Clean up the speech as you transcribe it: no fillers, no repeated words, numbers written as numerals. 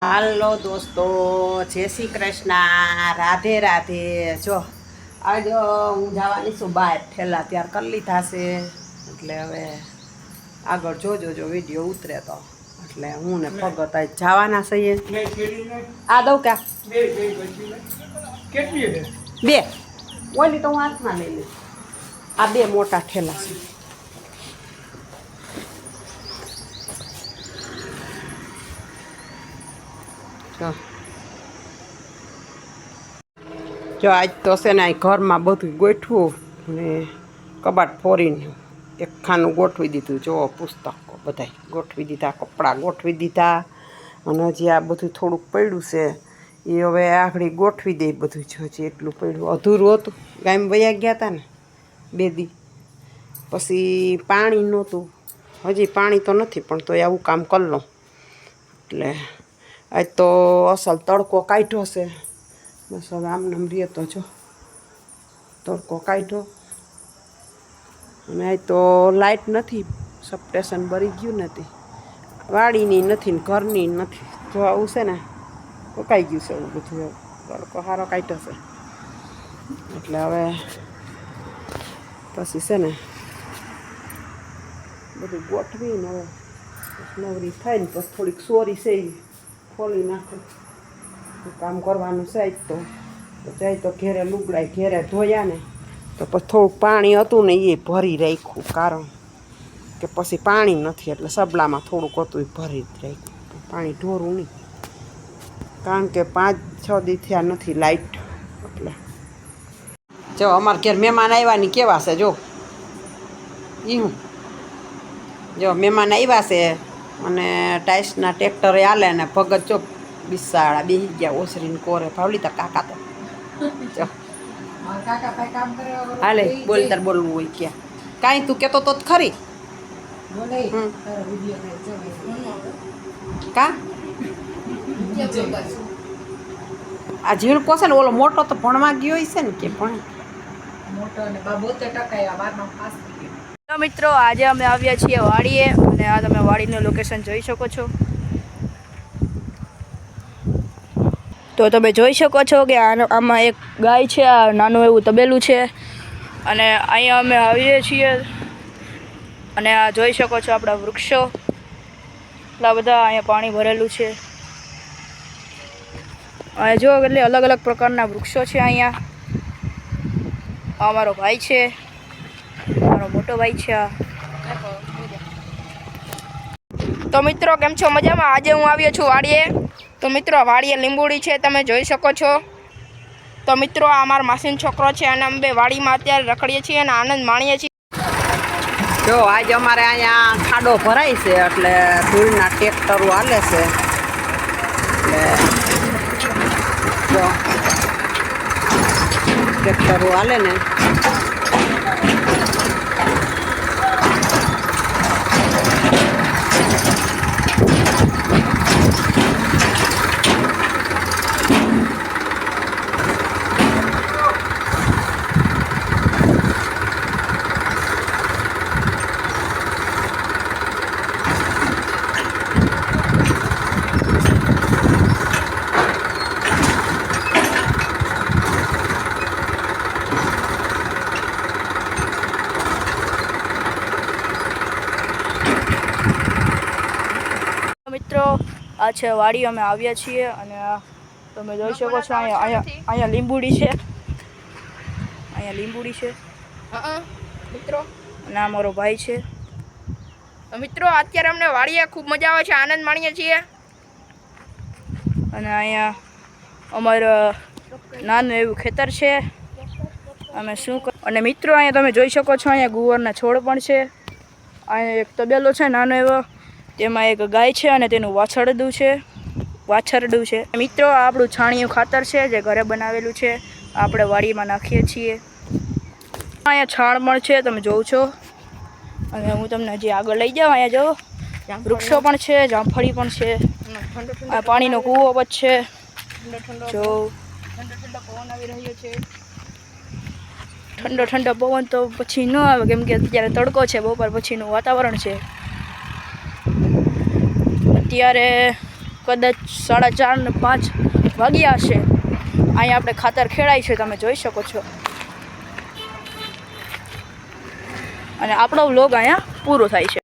હાલો દોસ્તો, જય શ્રી કૃષ્ણ, રાધે રાધે. જો આજે હું જવાની છું બહાર, ઠેલા ત્યાર કરી લીધા છે. એટલે હવે આગળ જોજો વિડીયો ઉતરે તો. એટલે હું ને ભગત આજ જવાના છીએ. આ દઉં ક્યાં બે ઓલી તો હું હાથમાં લઈ લઈશ. આ બે મોટા ઠેલા છે. જો આજ તો છે ને ઘરમાં બધું ગોઠવું ને કબાટ ફોરીને એક ખાનું ગોઠવી દીધું. જો પુસ્તકો બધાય ગોઠવી દીધા, કપડાં ગોઠવી દીધા, અને હજી આ બધું થોડુંક પડ્યું છે એ હવે આગળ ગોઠવી દે. બધું હજી એટલું પડ્યું અધૂરું હતું. ગામ વયા ગયા હતા ને 2 દી પછી પાણી નહોતું. હજી પાણી તો નથી પણ તો આવું કામ કરી લઉં. એટલે આજ તો અસલ તડકો કાઢ્યો છે. બસ હવે આમને રહીએ તો જો તડકો કાઢ્યો. અને આજ તો લાઇટ નથી, સબસ્ટેશન બળી ગયું નથી, વાડીની નથી ને ઘરની નથી. જો આવું છે ને રોકાઈ ગયું છે એવું બધું. તડકો સારો કાઢ્યો છે. એટલે હવે પછી છે ને બધું ગોઠવીને હવે નવરી થાય ને પછી થોડીક સોરી છે એ ખોલી નાખું. કામ કરવાનું છે તો જાય તો ઘેરે લુગડાય ઘેરે ધોયા ને તો પછી થોડુંક પાણી હતું ને એ ભરી રાખ્યું. કારણ કે પછી પાણી નથી એટલે સબલામાં થોડુંક હતું એ ભરી જ રાખ્યું. પાણી ઢોરું નહીં, કારણ કે 5-6 દી થયા નથી લાઇટ. એટલે જો અમારે ઘેર મહેમાન આવ્યા ને કેવા છે જો. હું જો મહેમાન આવ્યા છે અને ટાઈસના ટ્રેક્ટરે હાલે ને ભગત જો બિસાડા બેસી ગયા ઓસરીને કોરે. ભાવલી તાર કાકા તો જો હાલે બોલ, તાર બોલવું હોય ક્યાં કાંઈ તું કહેતો તો ખરી. કા આ ઝીણકો છે ને ઓલો મોટો તો ભણવા ગયો છે ને કે ભણ તો મિત્રો આજે અમે આવ્યા છીએ વાડીએ, અને આ તમે વાડીનું લોકેશન જોઈ શકો છો. તો તમે જોઈ શકો છો કે આમાં એક ગાય છે, આ નાનું એવું તબેલું છે. અને અહીંયા અમે આવીએ છીએ અને આ જોઈ શકો છો આપણા વૃક્ષો એટલા બધા. અહીંયા પાણી ભરેલું છે. અહીંયા જો એટલે અલગ અલગ પ્રકારના વૃક્ષો છે. અહીંયા આ મારો ભાઈ છે, મારો મોટો ભાઈ છે. તો મિત્રો કેમ છો? મજામાં? આજે હું આવ્યો છું વાડીએ. તો મિત્રો વાડીએ લીંબુડી છે, તમે જોઈ શકો છો. તો મિત્રો આ અમારો માસીનો છોકરો છે અને અમે બે વાડીમાં અત્યારે રખડીએ છીએ અને આનંદ માણીએ છીએ. જો આજે અમારે અહીંયા ખાડો ભરાય છે એટલે ધૂળના ટ્રેક્ટરો હાલે છે. એટલે જો ટ્રેક્ટરો હાલે ને મિત્રો આ છે વાડી, અમે આવ્યા છીએ અને આ તમે જોઈ શકો છો અહીંયા લીંબુડી છે. અહીંયા લીંબુડી છે મિત્રો, અને આ મારો ભાઈ છે. તો મિત્રો અત્યારે અમને વાડીએ ખૂબ મજા આવે છે, આનંદ માણીએ છીએ. અને અહીંયા અમારું નાનું એવું ખેતર છે. અમે શું અને મિત્રો અહીંયા તમે જોઈ શકો છો અહીંયા ગુવારના છોડ પણ છે. અહીંયા એક તબેલો છે નાનો એવો, તેમાં એક ગાય છે અને તેનું વાછરડું છે. મિત્રો આ આપણું છાણિયું ખાતર છે જે ઘરે બનાવેલું છે, આપણે વાડીમાં નાખીએ છીએ. અહીંયા છાણ પણ છે, તમે જોવો છો. અને હું તમને હજી આગળ લઈ જાઉં. અહીંયા જો વૃક્ષો પણ છે, જામફળી પણ છે, આ પાણીનો કૂવો પણ છે. જો ઠંડો પવન આવી રહ્યો છે. ઠંડો પવન તો પછી ન આવે કેમ કે અત્યારે તડકો છે, બપોર પછીનું વાતાવરણ છે. અત્યારે કદાચ 4:30 ને 5 વાગ્યા હશે. અહીંયા આપણે ખાતર ખેડાય છે, તમે જોઈ શકો છો. અને આપણો વ્લોગ અહીંયા પૂરો થાય છે.